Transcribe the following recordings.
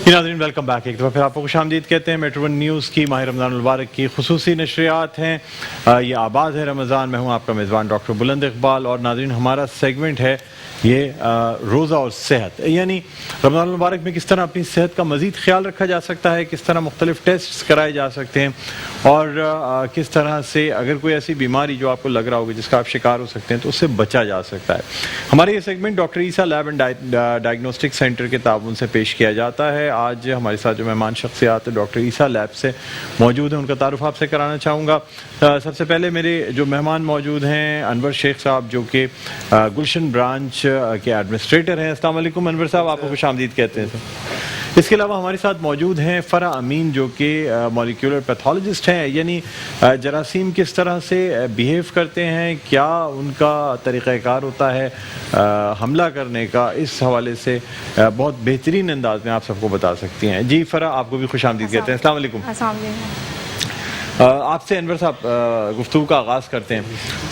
ناظرین welcome back, ایک دفعہ پھر آپ کو خوش آمدید کہتے ہیں۔ میٹرو ون نیوز کی ماہ رمضان المبارک کی خصوصی نشریات ہیں، یہ آباد ہے رمضان۔ میں ہوں آپ کا میزبان ڈاکٹر بلند اقبال، اور ناظرین ہمارا سیگمنٹ ہے یہ روزہ اور صحت، یعنی رمضان المبارک میں کس طرح اپنی صحت کا مزید خیال رکھا جا سکتا ہے، کس طرح مختلف ٹیسٹس کرائے جا سکتے ہیں، اور کس طرح سے اگر کوئی ایسی بیماری جو آپ کو لگ رہا ہوگی جس کا آپ شکار ہو سکتے ہیں تو اس سے بچا جا سکتا ہے۔ ہمارا یہ segment doctor Isa lab and diagnostic centre کے تعاون سے پیش کیا جاتا ہے۔ آج ہمارے ساتھ جو مہمان شخصیات ڈاکٹر عیسیٰ لیب سے موجود ہیں، ان کا تعارف آپ سے کرانا چاہوں گا۔ سب سے پہلے میرے جو مہمان موجود ہیں انور شیخ صاحب، جو کہ گلشن برانچ کے ایڈمنسٹریٹر ہیں۔ السلام علیکم انور صاحب، آپ کو خوش آمدید کہتے ہیں سر۔ اس کے علاوہ ہمارے ساتھ موجود ہیں فرح امین، جو کہ مالیکولر پیتھولوجسٹ ہیں، یعنی جراثیم کس طرح سے بیہیو کرتے ہیں، کیا ان کا طریقہ کار ہوتا ہے حملہ کرنے کا، اس حوالے سے بہت بہترین انداز میں آپ سب کو بتا سکتی ہیں۔ جی فرح، آپ کو بھی خوش آمدید کہتے ہیں۔ السلام علیکم۔ السلام علیکم۔ آپ سے انور صاحب گفتگو کا آغاز کرتے ہیں۔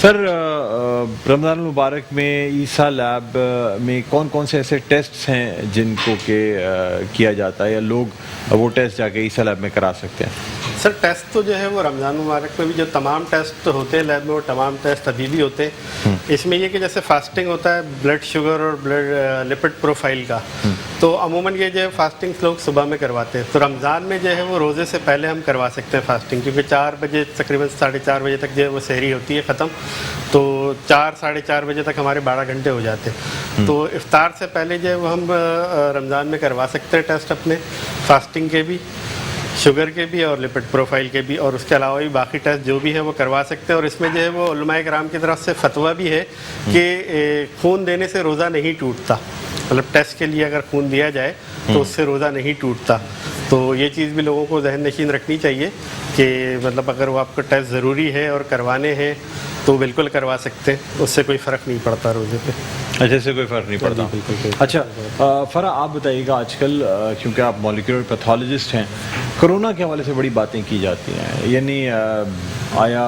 سر، رمضان المبارک میں عیسیٰ لیب میں کون کون سے ایسے ٹیسٹس ہیں جن کو کہ کیا جاتا ہے، یا لوگ وہ ٹیسٹ جا کے عیسیٰ لیب میں کرا سکتے ہیں؟ سر ٹیسٹ تو جو ہے وہ رمضان مبارک میں بھی جو تمام ٹیسٹ ہوتے ہیں لیب میں، وہ تمام ٹیسٹ ابھی بھی ہوتے ہیں۔ اس میں یہ کہ جیسے فاسٹنگ ہوتا ہے بلڈ شوگر اور بلڈ لپڈ پروفائل کا، تو عموماً یہ جو ہے فاسٹنگ لوگ صبح میں کرواتے ہیں۔ تو رمضان میں جو ہے وہ روزے سے پہلے ہم کروا سکتے ہیں فاسٹنگ، کیونکہ 4 بجے تقریباً 4:30 بجے تک جو ہے وہ سحری ہوتی ہے ختم، تو 4 ساڑھے 4 بجے تک ہمارے 12 گھنٹے ہو جاتے ہیں۔ تو افطار سے پہلے جو ہے وہ ہم رمضان میں کروا سکتے ہیں ٹیسٹ اپنے، فاسٹنگ کے بھی، شوگر کے بھی اور لپڈ پروفائل کے بھی، اور اس کے علاوہ بھی باقی ٹیسٹ جو بھی ہیں وہ کروا سکتے ہیں۔ اور اس میں جو ہے وہ علماء کرام کی طرف سے فتویٰ بھی ہے کہ خون دینے سے روزہ نہیں ٹوٹتا، مطلب ٹیسٹ کے لیے اگر خون دیا جائے تو اس سے روزہ نہیں ٹوٹتا۔ تو یہ چیز بھی لوگوں کو ذہن نشین رکھنی چاہیے کہ مطلب اگر وہ آپ کو ٹیسٹ ضروری ہے اور کروانے ہیں تو بالکل کروا سکتے ہیں، اس سے کوئی فرق نہیں پڑتا روزے پہ۔ اچھا، اس سے کوئی فرق نہیں پڑتا۔ اچھا فرح، آپ بتائیے گا، آج کل کیونکہ آپ مالیکولر پیتھولوجسٹ ہیں، کرونا کے حوالے سے بڑی باتیں کی جاتی ہیں، یعنی آیا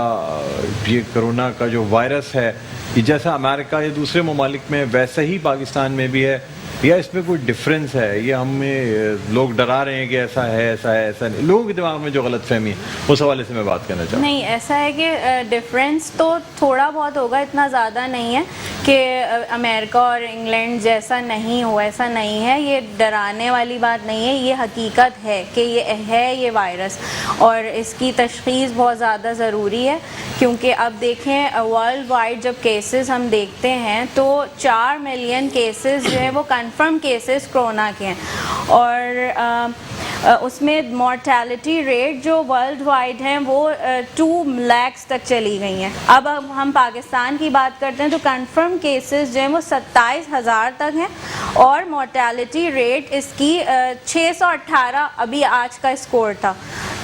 یہ کرونا کا جو وائرس ہے یہ جیسا امریکہ یا دوسرے ممالک میں ویسا ہی پاکستان میں بھی ہے، یا اس میں کوئی ڈفرینس ہے؟ یہ ہمیں لوگ ڈرا رہے ہیں کہ ایسا ہے ایسا ہے ایسا نہیں، لوگوں کے دماغ میں جو غلط فہمی ہے اس حوالے سے میں بات کرنا چاہوں۔ نہیں، ایسا ہے کہ ڈفرینس تو تھوڑا بہت ہوگا، اتنا زیادہ نہیں ہے کہ امریکہ اور انگلینڈ جیسا نہیں ہو، ایسا نہیں ہے۔ یہ ڈرانے والی بات نہیں ہے، یہ حقیقت ہے کہ یہ ہے یہ وائرس، اور اس کی تشخیص بہت زیادہ ضروری ہے، کیونکہ اب دیکھیں ورلڈ وائڈ جب کیسز ہم دیکھتے ہیں تو 4 ملین کیسز جو ہے وہ کنفرم کیسز کرونا کے ہیں، اور اس میں مورٹیلٹی ریٹ جو ورلڈ وائڈ ہیں وہ 2 لاکھ تک چلی گئی ہیں۔ اب ہم پاکستان کی بات کرتے ہیں تو کنفرم کیسز جو ہیں وہ 27,000 تک ہیں، اور مورٹیلٹی ریٹ اس کی 618 ابھی آج کا اسکور تھا۔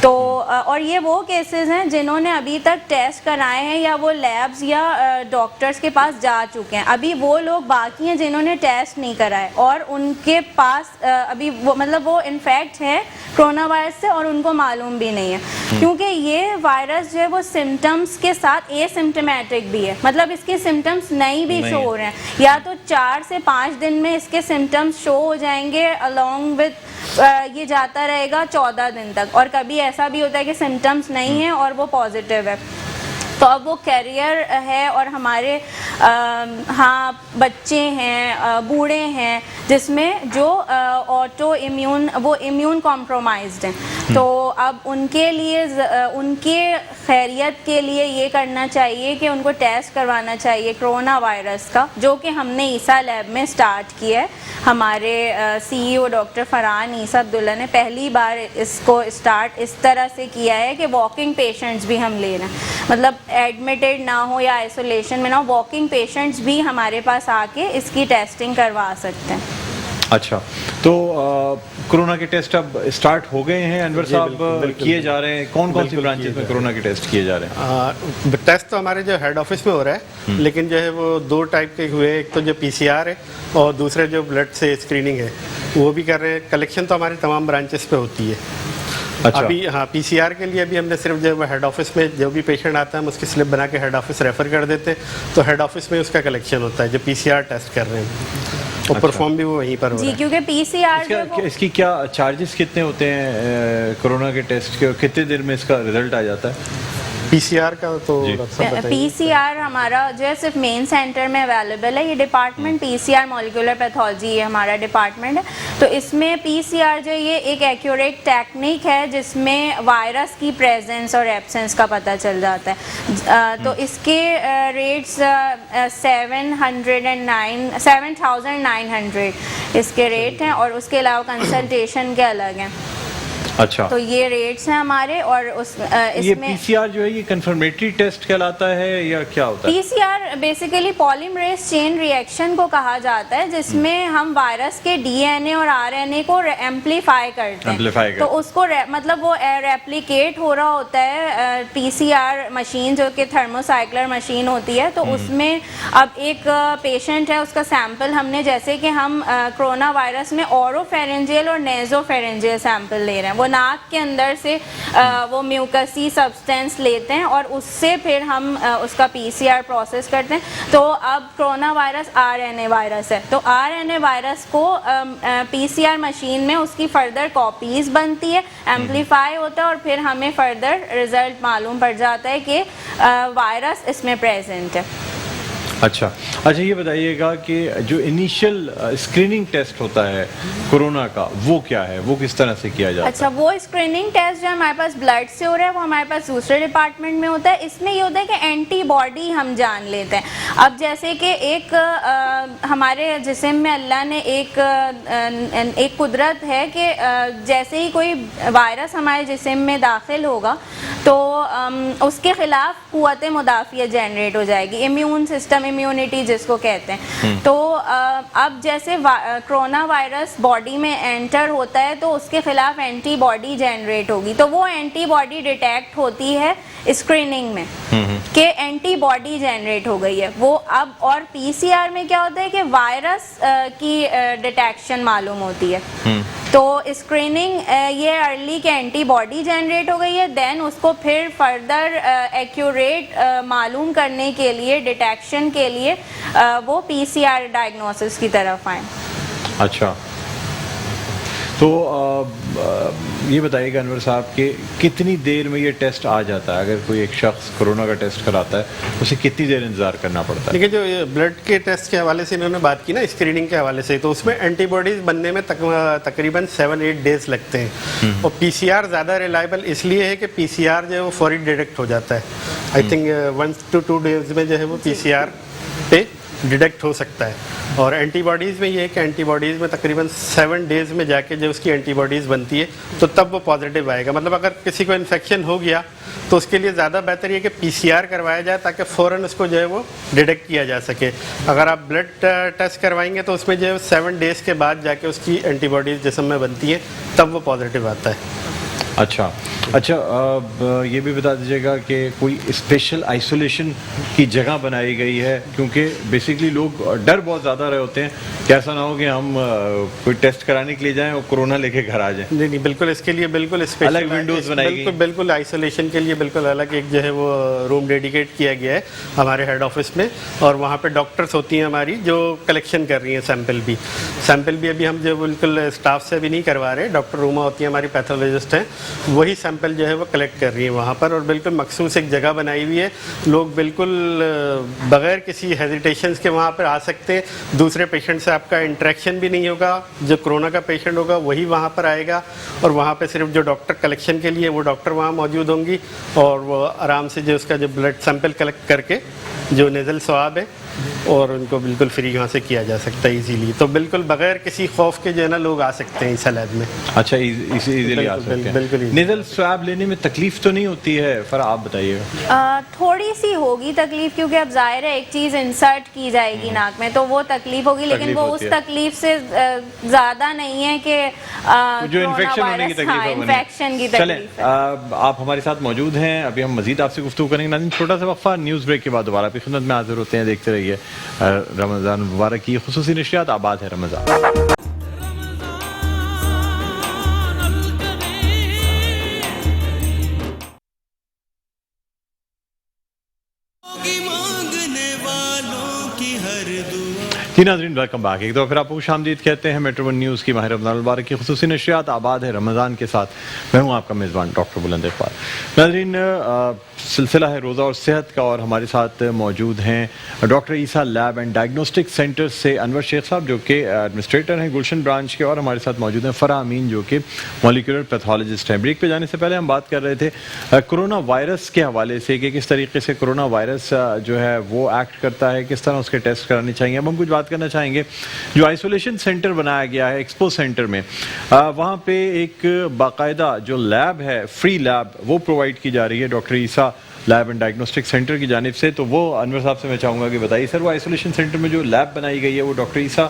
تو اور یہ وہ کیسز ہیں جنہوں نے ابھی تک ٹیسٹ کرائے ہیں یا وہ لیبز یا ڈاکٹرز کے پاس جا چکے ہیں، ابھی وہ لوگ باقی ہیں جنہوں نے ٹیسٹ نہیں کرائے، اور ان کے پاس ابھی وہ مطلب وہ انفیکٹ ہے کرونا وائرس سے اور ان کو معلوم بھی نہیں ہے، کیونکہ یہ وائرس جو ہے وہ سمٹمز کے ساتھ اے سمٹمیٹک بھی ہے، مطلب اس کے سمٹمز نہیں بھی شو ہو رہے ہیں، یا تو 4 سے 5 دن میں اس کے سمٹمز شو ہو جائیں گے along with یہ جاتا رہے گا 14 دن تک، اور کبھی ایسا بھی ہوتا ہے کہ سمٹمز نہیں ہیں اور وہ پازیٹیو ہے۔ تو اب وہ کیریئر ہے، اور ہمارے ہاں بچے ہیں، بوڑھے ہیں، جس میں جو آٹو امیون وہ امیون کمپرومائزڈ ہیں، تو اب ان کے لیے ان کے خیریت کے لیے یہ کرنا چاہیے کہ ان کو ٹیسٹ کروانا چاہیے کرونا وائرس کا، جو کہ ہم نے عیسیٰ لیب میں سٹارٹ کیا ہے۔ ہمارے CEO ڈاکٹر فرحان عیسیٰ عبداللہ نے پہلی بار اس کو سٹارٹ اس طرح سے کیا ہے کہ واکنگ پیشنٹس بھی ہم لے رہے ہیں، مطلب ایڈمیٹڈ نہ ہو یا آئسولیشن میں نہ ہو، واکنگ پیشنٹس بھی ہمارے پاس آ کے اس کی ٹیسٹنگ کروا سکتے ہیں۔ اچھا، تو کرونا کے ٹیسٹ اب اسٹارٹ ہو گئے ہیں انور صاحب، کیے جا رہے ہیں؟ کون کون سی برانچز میں کرونا کے ٹیسٹ کیے جا رہے ہیں؟ ٹیسٹ تو ہمارے جو ہیڈ آفس میں ہو رہا ہے، لیکن جو ہے وہ 2 ٹائپ کے ہوئے، ایک تو جو PCR ہے اور دوسرے جو بلڈ سے اسکریننگ ہے وہ بھی کر رہے ہیں۔ کلیکشن تو ہماری تمام برانچز پہ ہوتی ہے۔ ابھی ہاں PCR کے لیے ابھی ہم نے صرف جو ہیڈ آفس میں جو بھی پیشنٹ آتا ہے ہم اس کی سلپ بنا کے ہیڈ آفس ریفر کر دیتے، تو ہیڈ آفس میں اس کا کلیکشن ہوتا ہے جو PCR ٹیسٹ کر رہے ہیں۔ और परफॉर्म भी वो वहीं पर हो जी, रहा है। क्योंकि पीसीआर जो है वो इसकी क्या चार्जेस कितने होते हैं कोरोना के टेस्ट के, और कितने देर में इसका रिजल्ट आ जाता है? पीसीआर का तो डॉक्टर साहब बताइए। पीसीआर हमारा जो है सिर्फ मेन सेंटर में अवेलेबल है। ये डिपार्टमेंट पीसीआर मॉलिक्यूलर पैथोलॉजी ये हमारा डिपार्टमेंट है। तो इसमें पीसीआर जो ये एक एक्यूरेट टेक्निक है जिसमें वायरस की प्रेजेंस और एब्सेंस का पता चल जाता है। तो इसके रेट्स 7,900 इसके रेट हैं, और उसके अलावा कंसल्टेशन के अलग हैं। अच्छा, तो ये रेट्स हैं हमारे। और ये इसमें पीसीआर जो है ये कंफर्मेटरी टेस्ट कहलाता है या क्या होता है? PCR basically polymerase chain reaction को कहा जाता है, जिसमें हम वायरस के डीएनए और आरएनए को एम्पलीफाई करते हैं। तो उसको मतलब वो रेप्लिकेट हो रहा होता है। पीसीआर मशीन जो कि थर्मोसाइक्लर मशीन होती है, तो उसमें अब एक पेशेंट है, उसका सैंपल हमने, जैसे कि हम कोरोना वायरस में ओरोफेरेंजियल और नेजोफेरेंजियल सैंपल ले रहे हैं, वो नाक के अंदर से वो म्यूकसी सब्सटेंस लेते हैं और उससे फिर हम उसका पीसीआर प्रोसेस करते हैं। तो अब कोरोना वायरस आरएनए वायरस है, तो आरएनए वायरस को पीसीआर मशीन में उसकी फर्दर कॉपीज बनती है, एम्पलीफाई होता है, और फिर हमें फर्दर रिजल्ट मालूम पड़ जाता है कि वायरस इसमें प्रेजेंट है। अच्छा, ये बताइएगा कि जो इनिशियल स्क्रीनिंग टेस्ट होता है कोरोना का, वो क्या है, वो किस तरह से किया जाता है? अच्छा, वो स्क्रीनिंग टेस्ट जो हमारे पास ब्लड से हो रहा है वो हमारे पास दूसरे डिपार्टमेंट में होता है। इसमें ये होता है कि एंटीबॉडी हम जान लेते हैं। अब जैसे कि एक हमारे जिस्म में अल्लाह ने एक कुदरत है कि जैसे ही कोई वायरस हमारे जिस्म में दाखिल होगा तो उसके खिलाफ कुव्वत मुदाफ़िया जनरेट हो जाएगी, इम्यून सिस्टम, इम्यूनिटी जिसको कहते हैं। तो अब जैसे कोरोना वायरस बॉडी में एंटर होता है तो उसके खिलाफ एंटीबॉडी जनरेट होगी, तो वो एंटीबॉडी डिटेक्ट होती है स्क्रीनिंग में कि एंटीबॉडी जनरेट हो गई है वो। अब और पीसीआर में क्या होता है कि वायरस की डिटेक्शन मालूम होती है। तो स्क्रीनिंग ये अर्ली के एंटीबॉडी जनरेट हो गई है, देन उसको फिर फर्दर एक्यूरेट मालूम करने के लिए, डिटेक्शन के लिए वो पीसीआर डायग्नोसिस की तरफ आए। अच्छा, तो ये बताइएगा अनवर साहब कि कितनी देर में ये टेस्ट आ जाता है? अगर कोई एक शख्स कोरोना का टेस्ट कराता है उसे कितनी देर इंतजार करना पड़ता है? देखिए, जो ये ब्लड के टेस्ट के हवाले से इन्होंने बात की ना, स्क्रीनिंग के हवाले से, तो उसमें एंटीबॉडीज बनने में तकरीबन 7-8 डेज लगते हैं। और पीसीआर ज़्यादा रिलायबल इसलिए है कि पीसीआर जो है वो फौरी डिटेक्ट हो जाता है। आई थिंक 1 to 2 डेज में जो है वो पीसीआर पे डिटेक्ट हो सकता है। और एंटीबॉडीज़ में ये है कि एंटीबॉडीज़ में तकरीबन 7 डेज़ में जाके जो उसकी एंटीबॉडीज़ बनती है तो तब वो पॉजिटिव आएगा। मतलब अगर किसी को इन्फेक्शन हो गया तो उसके लिए ज़्यादा बेहतर ये कि पीसीआर करवाया जाए ताकि फ़ौरन उसको जो है वो डिटेक्ट किया जा सके। अगर आप ब्लड टेस्ट करवाएंगे तो उसमें जो है 7 डेज़ के बाद जाके उसकी एंटीबॉडीज़ जिस्म में बनती है, तब वो पॉजिटिव आता है। अच्छा, ये भी बता दीजिएगा कि कोई स्पेशल आइसोलेशन की जगह बनाई गई है, क्योंकि बेसिकली लोग डर बहुत ज़्यादा रहे होते हैं कि ऐसा ना हो कि हम कोई टेस्ट कराने के लिए जाएं और कोरोना लेके घर आ जाएं। नहीं, बिल्कुल इसके लिए बिल्कुल स्पेशल अलग विंडोज़ बनाई गई, बिल्कुल आइसोलेशन के लिए बिल्कुल अलग एक जो है वो रूम डेडिकेट किया गया है हमारे हेड ऑफिस में। और वहाँ पे डॉक्टर्स होती हैं हमारी जो कलेक्शन कर रही हैं सैंपल भी अभी हम जो बिल्कुल स्टाफ से भी नहीं करवा रहे, डॉक्टर रूमा होती है हमारी, पैथोलॉजिस्ट हैं, वही सैंपल जो है वो कलेक्ट कर रही है वहाँ पर। और बिल्कुल मखसूस एक जगह बनाई हुई है, लोग बिल्कुल बगैर किसी हेजिटेशंस के वहाँ पर आ सकते हैं। दूसरे पेशेंट से आपका इंटरेक्शन भी नहीं होगा, जो कोरोना का पेशेंट होगा वही वहाँ पर आएगा, और वहाँ पे सिर्फ जो डॉक्टर कलेक्शन के लिए वो डॉक्टर वहाँ मौजूद होंगी, और वो आराम से जो उसका जो ब्लड सैंपल कलेक्ट करके जो नेज़ल स्वाब है और उनको बिल्कुल फ्री यहाँ से किया जा सकता है इजीली। तो बिल्कुल बगैर किसी खौफ के जो है ना लोग आ सकते हैं इस लैब में। अच्छा, इजीली आ सकते हैं। बिल्कुल। नेज़ल स्वाब लेने में तकलीफ तो नहीं होती है? फिर आप बताइएगा। थोड़ी सी होगी तकलीफ, क्योंकि अब जाहिर है एक चीज़ इंसर्ट की जाएगी नाक में, तो वो तकलीफ होगी, लेकिन वो उस तकलीफ से ज़्यादा नहीं है कि जो इन्फेक्शन होने की तकलीफ है। इन्फेक्शन की तकलीफ है। आप हमारे साथ मौजूद हैं, अभी हम मजीद आपसे गुफ्तगू करेंगे। नाज़रीन, छोटा सा वक्फा, न्यूज़ ब्रेक के बाद दोबारा आपकी खिदमत में हाजिर होते हैं। देखते रहिए रमज़ान मुबारक की खुसूसी नशरियात आबाद है रमज़ान। जी नाज़रीन, वेलकम बैक। एक दफ़ा फिर आपको खुशामदीद कहते हैं मेट्रो वन न्यूज़ की माह रमज़ान मुबारक की खुसूसी नशरियात आबाद है रमज़ान के साथ। मैं हूँ आपका मेज़बान डॉक्टर बुलंद इकबाल। नाज़रीन, सिलसिला है रोज़ा और सेहत का और हमारे साथ मौजूद हैं doctor Isa lab and diagnostic centre से अनवर शेख साहब जो कि एडमिनिस्ट्रेटर हैं गुलशन ब्रांच के, और हमारे साथ मौजूद हैं फ़राह अमीन जो कि मॉलिक्यूलर पैथोलॉजिस्ट हैं। ब्रेक पे जाने से पहले हम बात कर रहे थे कोरोना वायरस के हवाले से कि किस तरीके से कोरोना वायरस जो है वो एक्ट करता है, किस तरह उसके टेस्ट कराने चाहिए। अब हम कुछ बात करना चाहेंगे जो आइसोलेशन सेंटर बनाया गया है एक्सपो सेंटर में, वहाँ पे एक बाकायदा जो लैब है, फ्री लैब, वो प्रोवाइड की जा रही है doctor Isa lab and diagnostic centre की जानिब से। तो वो अनवर साहब से मैं चाहूँगा कि बताइए सर, वो आइसोलेशन सेंटर में जो लैब बनाई गई है वो doctor Isa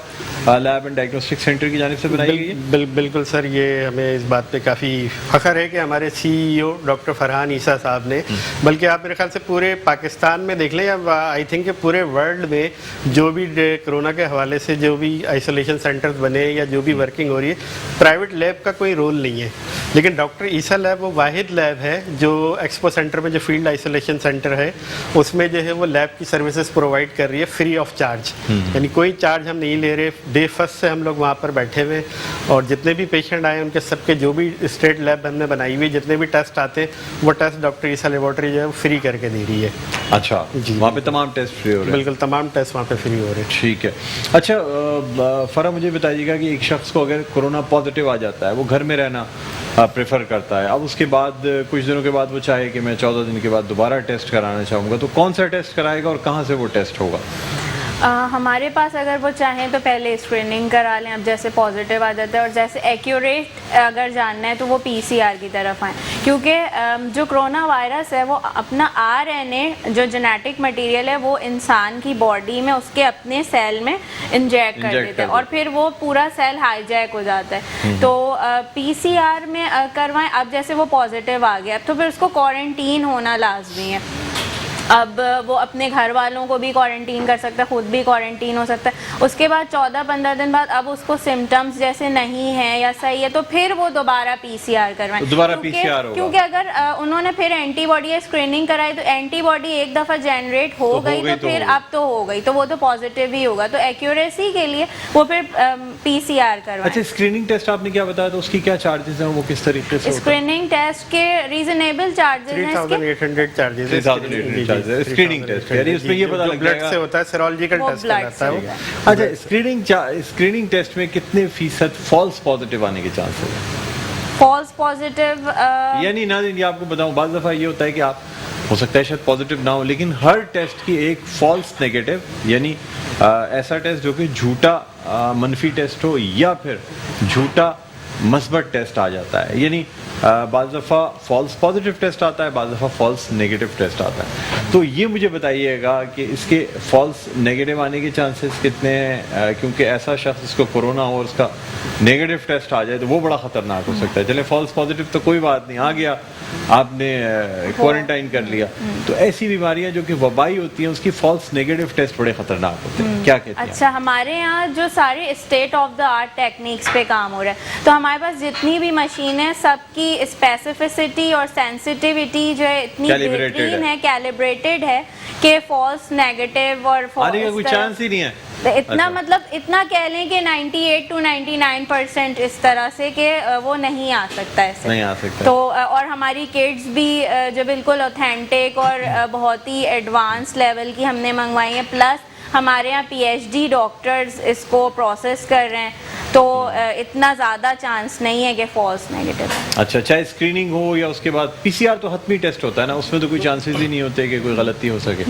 lab and diagnostic centre की जानिब से बनाई गई है। बिल्कुल सर, ये हमें इस बात पे काफ़ी फ़ख्र है कि हमारे CEO डॉक्टर फरहान ईसा साहब ने, बल्कि आप मेरे ख्याल से पूरे पाकिस्तान में देख लें या आई थिंक पूरे वर्ल्ड में जो भी कोरोना के हवाले से जो भी आइसोलेशन सेंटर्स बने या जो भी वर्किंग हो रही है, प्राइवेट लैब का कोई रोल नहीं है। लेकिन डॉक्टर ईसा लैब वो वाहिद लैब है जो एक्सपो सेंटर में जो फील्ड आइसोलेशन सेंटर है उसमें जो है वो लैब की सर्विसेज प्रोवाइड कर रही है फ्री ऑफ चार्ज, यानी कोई चार्ज हम नहीं ले रहे। डे फर्स्ट से हम लोग वहाँ पर बैठे हुए और जितने भी पेशेंट आए उनके सबके जो भी स्टेट लैब हमने बनाई हुई, जितने भी टेस्ट आते हैं वो टेस्ट डॉक्टर ईसा लेबोरेटरी जो है वो फ्री करके दे रही है। अच्छा जी, वहाँ पे तमाम टेस्ट फ्री हो रहे हैं? बिल्कुल, तमाम टेस्ट वहाँ पे फ्री हो रहे हैं। ठीक है। अच्छा फरा, मुझे बताइएगा कि एक शख्स को अगर कोरोना पॉजिटिव आ जाता है, वो घर में रहना प्रेफर करता है, अब उसके बाद कुछ दिनों के बाद वो चाहे कि मैं 14 दिन के बाद दोबारा टेस्ट कराना चाहूँगा, तो कौन सा टेस्ट कराएगा और कहाँ से वो टेस्ट होगा? हमारे पास अगर वो चाहें तो पहले स्क्रीनिंग करा लें। अब जैसे पॉजिटिव आ जाता है और जैसे एक्यूरेट अगर जानना है तो वो PCR की तरफ आएँ, क्योंकि जो कोरोना वायरस है वो अपना RNA जो जेनेटिक मटेरियल है वो इंसान की बॉडी में उसके अपने सेल में इंजेक्ट कर देते हैं और फिर वो पूरा सेल हाईजैक हो जाता है। तो PCR में करवाएं। अब जैसे वो पॉजिटिव आ गया तो फिर उसको क्वारंटीन होना लाजमी है। अब वो अपने घर वालों को भी क्वारंटीन कर सकता है, खुद भी क्वारंटीन हो सकता है। उसके बाद 14-15 दिन बाद अब उसको सिम्टम्स जैसे नहीं है या सही है तो फिर वो दोबारा PCR करवाएं। दोबारा PCR होगा, क्योंकि अगर उन्होंने फिर एंटीबॉडी या स्क्रीनिंग कराई तो एंटीबॉडी एक दफ़ा जनरेट हो गई तो फिर अब तो हो गई तो वो तो पॉजिटिव ही होगा। तो एक्यूरेसी के लिए वो फिर PCR करवाएं। अच्छा, स्क्रीनिंग टेस्ट आपने क्या बताया, तो उसकी क्या चार्जेस हैं, वो किस तरीके से? स्क्रीनिंग टेस्ट के रीजनेबल चार्जेस हैं, 3800 चार्जेस स्क्रीनिंग टेस्ट, यानी उसमें ये पता लग जाएगा से होता है, सेरोलॉजिकल टेस्ट रहता है वो। अच्छा, स्क्रीनिंग टेस्ट में कितने फीसद फॉल्स पॉजिटिव आने के चांसेस हैं? फॉल्स पॉजिटिव यानी ना, ये आपको बताऊं, बाज़ दफ़ा ये होता है कि आप हो सकता है शायद पॉजिटिव ना हो, लेकिन हर टेस्ट की एक फॉल्स नेगेटिव, यानी ऐसा टेस्ट जो कि झूठा मनफी टेस्ट हो या फिर झूठा मस्बत टेस्ट आ जाता है। यानी बाज़ दफ़ा फॉल्स पॉजिटिव टेस्ट आता है, बाज़ दफ़ा फॉल्स नेगेटिव टेस्ट आता है। तो ये मुझे बताइएगा कि इसके फॉल्स नेगेटिव आने के चांसेस कितने हैं, क्योंकि ऐसा शख्स जिसको कोरोना हो और उसका नेगेटिव टेस्ट आ जाए तो वो बड़ा ख़तरनाक हो सकता है। चले फॉल्स पॉजिटिव तो कोई बात नहीं, आ गया, आपने क्वारंटाइन कर लिया, तो ऐसी बीमारियां जो कि वबाई होती हैं उसकी फॉल्स नेगेटिव टेस्ट बड़े ख़तरनाक होते हैं। क्या कहते हैं? अच्छा, हमारे यहाँ जो सारे state of the art techniques पे काम हो रहा है, तो हमारे पास जितनी भी मशीन है सबकी स्पेसिफिसिटी और सेंसिटिविटी जो है इतनी बेहतरीन है, कैलिब्रेटेड है कि फॉल्स नेगेटिव और आने का कोई चांस ही नहीं है। इतना मतलब इतना कह लें कि 98 to 99% इस तरह से कि वो नहीं आ सकता ऐसे, नहीं आ सकता। तो और हमारी किट्स भी जो बिल्कुल ऑथेंटिक और बहुत ही एडवांस लेवल की हमने मंगवाई है, प्लस हमारे यहाँ PhD डॉक्टर्स इसको प्रोसेस कर रहे हैं, तो इतना ज़्यादा चांस नहीं है कि फॉल्स नेगेटिव। अच्छा, चाहे स्क्रीनिंग हो या उसके बाद PCR तो हतमी टेस्ट होता है ना, उसमें तो कोई चांसेस ही नहीं होते कि कोई गलती हो सके।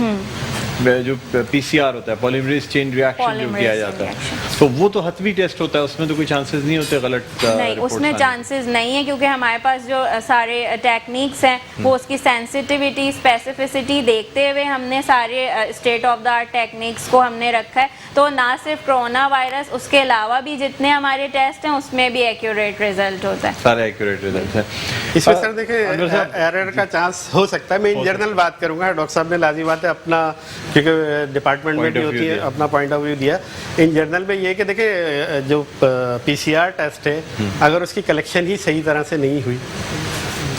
जो PCR होता है, पॉलीमरेज चेन रिएक्शन जो किया जाता है, तो वो तो हतमी टेस्ट होता है, उसमें तो कोई चांसेस नहीं होते गलत नहीं, उसमें चांसेस नहीं है, क्योंकि हमारे पास जो सारे टेक्निक्स हैं वो उसकी सेंसिटिविटी स्पेसिफिसिटी देखते हुए हमने सारे state of the art techniques को हमने रखा है। तो ना सिर्फ कोरोना वायरस, उसके अलावा भी जितने हमारे टेस्ट हैं उसमें भी एक्यूरेट रिजल्ट होता है, सारे एक्यूरेट रिजल्ट है। इसमें सर देखिए एरर का चांस हो सकता है। मैं इन जनरल बात करूंगा, डॉक्टर साहब ने लाजी बात है अपना, क्योंकि डिपार्टमेंट में भी होती है, अपना पॉइंट ऑफ व्यू दिया। इन जनरल में ये कि देखिए जो PCR टेस्ट है, अगर उसकी कलेक्शन ही सही तरह से नहीं हुई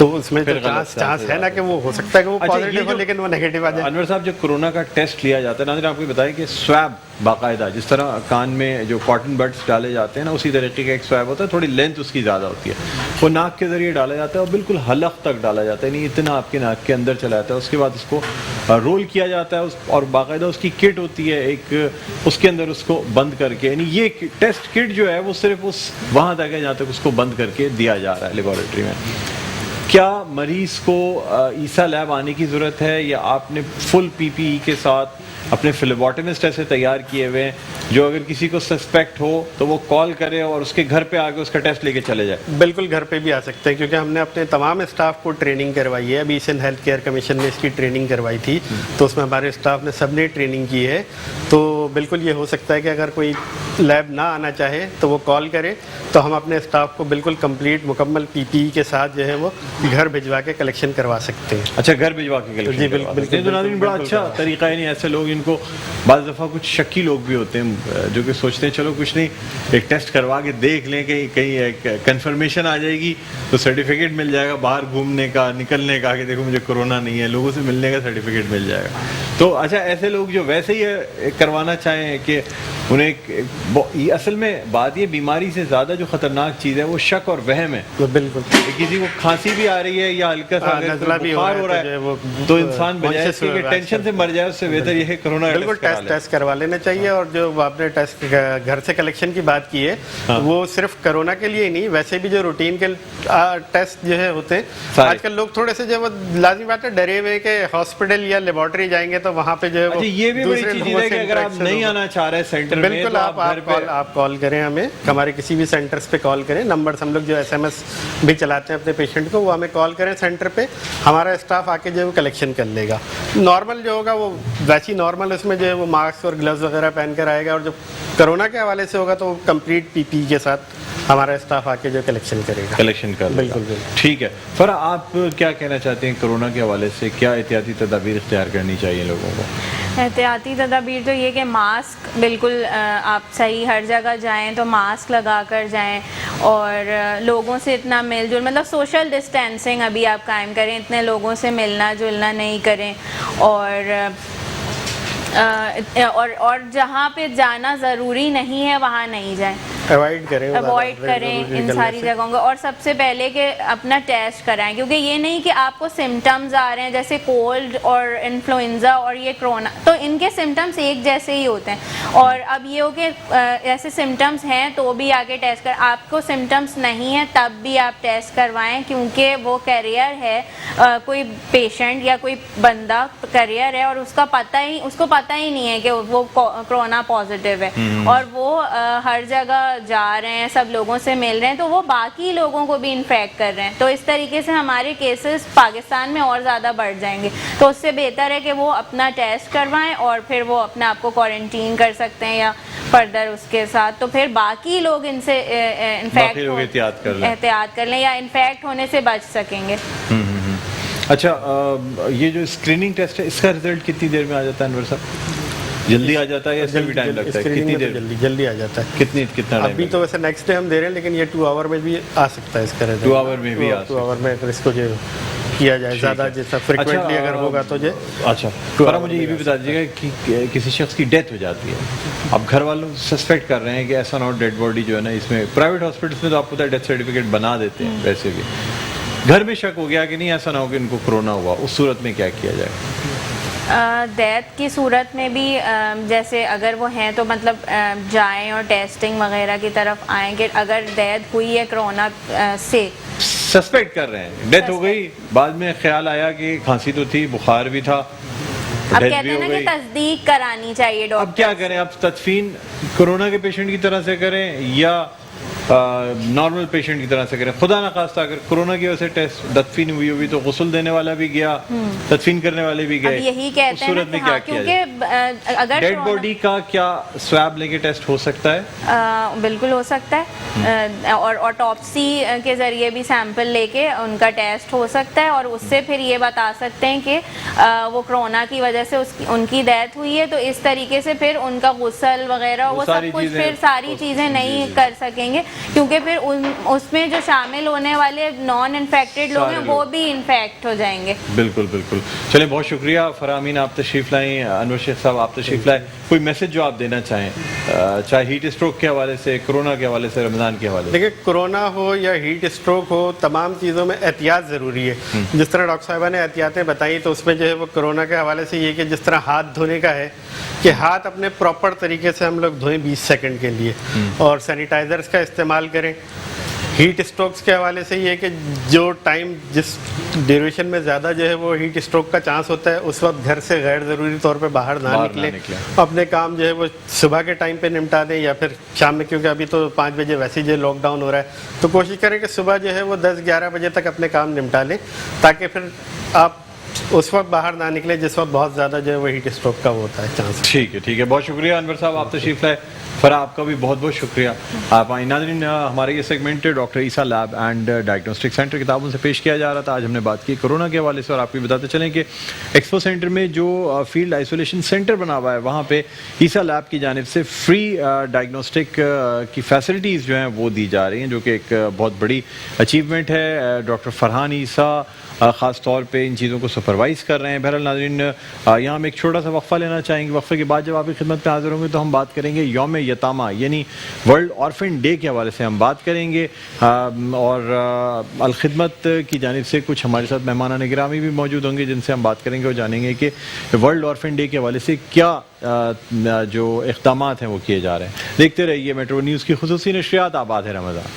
تو اس میں پھر غلط چانس ہے نا کہ وہ ہو سکتا ہے کہ وہ اچھا، یہ پازیٹیو ہو جو- لیکن وہ نیگیٹو آ جائے. انور صاحب جو کورونا کا ٹیسٹ لیا جاتا ہے ناظرین آپ کو بتائیں کہ سویب باقاعدہ جس طرح کان میں جو کاٹن بڈس ڈالے جاتے ہیں نا اسی طریقے کا ایک سویب ہوتا ہے, تھوڑی لینتھ اس کی زیادہ ہوتی ہے, وہ ناک کے ذریعے ڈالا جاتا ہے اور بالکل حلق تک ڈالا جاتا ہے, یعنی اتنا آپ کے ناک کے اندر چلا جاتا ہے. اس کے بعد اس کو رول کیا جاتا ہے اور باقاعدہ اس کی کٹ ہوتی ہے ایک, اس کے اندر اس کو بند کر کے, یعنی یہ ٹیسٹ کٹ جو ہے وہ صرف اس وہاں تک ہے جہاں تک اس کو بند کر کے دیا جا رہا ہے لیبارٹری میں. کیا مریض کو عیسیٰ لیب آنے کی ضرورت ہے یا آپ نے فل پی پی ای کے ساتھ اپنے فلیبوٹمسٹ ایسے تیار کیے ہوئے ہیں جو اگر کسی کو سسپیکٹ ہو تو وہ کال کرے اور اس کے گھر پہ آ کے اس کا ٹیسٹ لے کے چلے جائے؟ بالکل گھر پہ بھی آ سکتے ہیں کیونکہ ہم نے اپنے تمام اسٹاف کو ٹریننگ کروائی ہے. ابھی ایشین ہیلتھ کیئر کمیشن نے اس کی ٹریننگ کروائی تھی تو اس میں ہمارے اسٹاف نے سب نے ٹریننگ کی ہے. تو بالکل یہ ہو سکتا ہے کہ اگر کوئی لیب نہ آنا چاہے تو وہ کال کرے تو ہم اپنے اسٹاف کو بالکل کمپلیٹ مکمل پی پی ای کے ساتھ جو ہے وہ گھر بھجوا کے کلیکشن کروا سکتے ہیں. اچھا, گھر بھجوا کے جی کلیکشن کروا سکتے ہیں. تو ناظرین بڑا اچھا طریقہ ہے. نہیں ایسے لوگ ان کو بعض دفعہ کچھ شکی لوگ بھی ہوتے ہیں جو کہ سوچتے ہیں چلو کچھ نہیں ایک ٹیسٹ کروا کے دیکھ لیں کہ کہیں ایک کنفرمیشن آ جائے گی تو سرٹیفکیٹ مل جائے گا باہر گھومنے کا نکلنے کا کہ دیکھو مجھے کورونا نہیں ہے, لوگوں سے ملنے کا سرٹیفکیٹ مل جائے گا. تو اچھا ایسے لوگ جو ویسے ہی کروانا چاہیں کہ انہیں اصل میں بات یہ بیماری سے زیادہ جو خطرناک چیز ہے وہ شک اور وہم ہے. بالکل کسی کو کھانسی بھی آ رہی ہے یا ہلکا سا نزلہ بھی بخار ہو رہا ہے تو انسان بجائے اس کے کہ ٹینشن سے مر جائے اس سے بہتر یہ ہے کرونا بالکل ٹیسٹ کروا لینا چاہیے. اور جو آپ نے ٹیسٹ گھر سے کلیکشن کی بات کی ہے وہ صرف کرونا کے لیے نہیں, ویسے بھی جو روٹین کے ٹیسٹ جو ہے ہوتے ہیں آج کل لوگ تھوڑے سے جو لازمی بات ہے ڈرے ہوئے کہ ہاسپٹل یا لیبارٹری جائیں گے تو وہاں پہ جو ہے یہ بھی بڑی چیز ہے کہ اگر آپ نہیں آنا چاہ رہے سینٹر میں بالکل آپ کال کریں ہمیں, ہمارے کسی بھی سینٹرز پہ کال کریں. نمبرز ہم لوگ جو ایس ایم ایس بھی چلاتے ہیں اپنے پیشنٹ کو, وہ ہمیں کال کریں سینٹر پہ, ہمارا اسٹاف آ کے جو ہے وہ کلیکشن کر لے گا. نارمل جو ہوگا وہ ویسی نارمل اس میں جو ہے وہ ماسک اور گلوز وغیرہ پہن کر آئے گا, اور جو کرونا کے حوالے سے ہوگا تو وہ کمپلیٹ پی پی کے ساتھ ہمارا اسٹاف آ کے جو کلیکشن کرے گا. کلیکشن کر بالکل. ٹھیک ہے. فرا آپ کیا کہنا چاہتے ہیں کورونا کے حوالے سے کیا احتیاطی تدابیر اختیار کرنی چاہیے لوگوں کو؟ احتیاطی تدابیر تو یہ کہ ماسک بالکل آپ صحیح ہر جگہ جائیں تو ماسک لگا کر جائیں, اور لوگوں سے اتنا مل جل مطلب سوشل ڈسٹینسنگ ابھی آپ قائم کریں, اتنے لوگوں سے ملنا جلنا نہیں کریں, اور جہاں پہ جانا ضروری نہیں ہے وہاں نہیں جائیں, اوائڈ کریں ان ساری جگہوں کو. اور سب سے پہلے کہ اپنا ٹیسٹ کرائیں, کیونکہ یہ نہیں کہ آپ کو سمٹمز آ رہے ہیں جیسے کولڈ اور انفلوئنزا اور یہ کرونا, تو ان کے سمٹمز ایک جیسے ہی ہوتے ہیں. اور اب یہ ہو کہ ایسے سمٹمز ہیں تو بھی آگے ٹیسٹ کر, آپ کو سمٹمز نہیں ہیں تب بھی آپ ٹیسٹ کروائیں, کیونکہ وہ کیریئر ہے, کوئی پیشنٹ یا کوئی بندہ کیریئر ہے اور اس کو پتہ ہی نہیں ہے کہ وہ کرونا پازیٹیو ہے, اور وہ ہر جگہ جا رہے ہیں, سب لوگوں سے مل رہے ہیں, تو وہ باقی لوگوں کو بھی انفیکٹ کر رہے ہیں. تو اس طریقے سے ہمارے کیسز پاکستان میں اور زیادہ بڑھ جائیں گے. تو اس سے بہتر ہے کہ وہ اپنا ٹیسٹ کروائیں اور پھر وہ اپنے آپ کو کوارنٹین کر سکتے ہیں یا فردر اس کے ساتھ, تو پھر باقی لوگ ان سے احتیاط کر لیں یا انفیکٹ ہونے سے بچ سکیں گے. اچھا, یہ جو اسکریننگ ٹیسٹ ہے اس کا رزلٹ کتنی دیر میں آ جاتا ہے انور صاحب؟ جلدی آ جاتا ہے یا اس میں بھی ٹائم لگتا ہے؟ کتنی دیر؟ جلدی آ جاتا ہے. کتنا ٹائم؟ ابھی تو ویسے نیکسٹ ڈے ہم دے رہے ہیں لیکن یہ 2 آور میں بھی آ سکتا ہے اس کا رزلٹ. 2 آور میں بھی 2 آور میں اگر اس کو جو کیا جائے زیادہ جیسا فریکوینٹلی اگر ہوگا تو جو. اچھا پر مجھے یہ بھی بتا دیجیے گا کہ کسی شخص کی ڈیتھ ہو جاتی ہے, اب گھر والوں سسپیکٹ کر رہے ہیں کہ ایسا نہ ہو ڈیڈ باڈی جو ہے نا اس میں, پرائیویٹ ہاسپٹلس میں تو آپ کو ڈیتھ سرٹیفکیٹ بنا دیتے ہیں, ویسے بھی گھر میں شک ہو گیا کہ نہیں ایسا نہ ہو کہ ان کو کورونا ہوا, اس صورت میں کیا کیا جائے؟ ڈیتھ کی صورت میں بھی جیسے اگر وہ ہیں تو مطلب جائیں اور ٹیسٹنگ وغیرہ کی طرف آئیں کہ اگر ڈیتھ ہوئی ہے کرونا سے, سسپیکٹ کر رہے ہیں ڈیتھ ہو گئی, بعد میں خیال آیا کہ کھانسی تو تھی, بخار بھی تھا, اب کہتے ہیں نا کہ تصدیق کرانی چاہیے ڈاکٹر. اب کیا کریں, اب تدفین کورونا کے پیشنٹ کی طرح سے کریں یا نارمل پیشنٹ کی طرح سے کریں؟ خدا نخواستہ اگر کورونا کی وجہ سے ٹیسٹ تدفین ہوئی تو غسل دینے والا بھی گیا, تدفین کرنے والے بھی گئے, یہی کہتے ہیں صورت میں کیا کیا جائے؟ اگر ڈیڈ باڈی کا کیا سواب لے کے ٹیسٹ ہو سکتا ہے؟ بالکل ہو سکتا ہے, اور آٹوپسی کے ذریعے بھی سیمپل لے کے ان کا ٹیسٹ ہو سکتا ہے, اور اس سے پھر یہ بتا سکتے ہیں کہ وہ کرونا کی وجہ سے ان کی ڈیتھ ہوئی ہے, تو اس طریقے سے پھر ان کا غسل وغیرہ وہ سب کچھ پھر ساری چیزیں نہیں کر سکیں گے. क्योंकि फिर उसमें जो शामिल होने वाले नॉन इन्फेक्टेड लोग हैं वो भी इन्फेक्ट हो जाएंगे। बिल्कुल बिल्कुल। चलिए, बहुत शुक्रिया फरहामीन, आप तशरीफ़ लाएँ, अनवर शेख साहब आप तशरीफ़ लाएँ। कोई मैसेज जो आप देना चाहें, चाहे हीट स्ट्रोक के हवाले से, कोरोना के हवाले से, रमज़ान के हवाले से? देखिए, कोरोना हो या हीट स्ट्रोक हो, तमाम चीज़ों में एहतियात ज़रूरी है। जिस तरह डॉक्टर साहिबा ने एहतियातें बताई, तो उसमें जो है वो कोरोना के हवाले से ये कि जिस तरह हाथ धोने का है कि हाथ अपने प्रॉपर तरीके से हम लोग धोएं 20 सेकंड के लिए, और सैनिटाइजर्स का इस्तेमाल करें। हीट स्ट्रोक्स के हवाले से ये कि जो टाइम जिस ड्यूरेशन में ज़्यादा जो है वो हीट स्ट्रोक का चांस होता है, उस वक्त घर से गैर ज़रूरी तौर पे बाहर ना निकलें। अपने काम जो है वो सुबह के टाइम पे निपटा दें या फिर शाम में, क्योंकि अभी तो 5 बजे वैसे ही जो लॉकडाउन हो रहा है, तो कोशिश करें कि सुबह जो है वो 10-11 बजे तक अपने काम निपटा लें, ताकि फिर आप उस वक्त बाहर ना निकले जिस वक्त बहुत ज़्यादा जो है वो हीट स्ट्रोक का वो होता है चांस। ठीक है, बहुत शुक्रिया अनवर साहब, आप तशरीफ़ लाए। फरा, आपका भी बहुत बहुत शुक्रिया। आप आई नाज़रीन, हमारे ये segment doctor Isa lab and diagnostic centre किताबों से पेश किया जा रहा था। आज हमने बात की कोरोना के हवाले से, और आपको बताते चलें कि एक्सपो सेंटर में जो फील्ड आइसोलेशन सेंटर बना हुआ है, वहाँ पे ईसा लैब की जानिब से फ्री डायग्नोस्टिक की फैसिलिटीज़ जो हैं वो दी जा रही हैं, जो कि एक बहुत बड़ी अचीवमेंट है। डॉक्टर फरहान ईसा ख़ास तौर पे इन चीज़ों को सुपरवाइज़ कर रहे हैं। बहरहाल नाज़रीन, यहाँ हम एक छोटा सा वक्फ़ा लेना चाहेंगे। वक्फ़े के बाद जब आपकी खिदमत में हाज़िर होंगे तो हम बात करेंगे यौम यतामा यानी वर्ल्ड ऑर्फन डे के हवाले से हम बात करेंगे, और अलखिदमत की जानिब से कुछ हमारे साथ मेहमान गिरामी भी मौजूद होंगे जिनसे हम बात करेंगे और जानेंगे कि वर्ल्ड ऑर्फन डे के हवाले से क्या जो इक़दामात हैं वो किए जा रहे हैं। देखते रहिए मेट्रो न्यूज़ की खुसूसी नशरियात। आबाद है रमज़ान।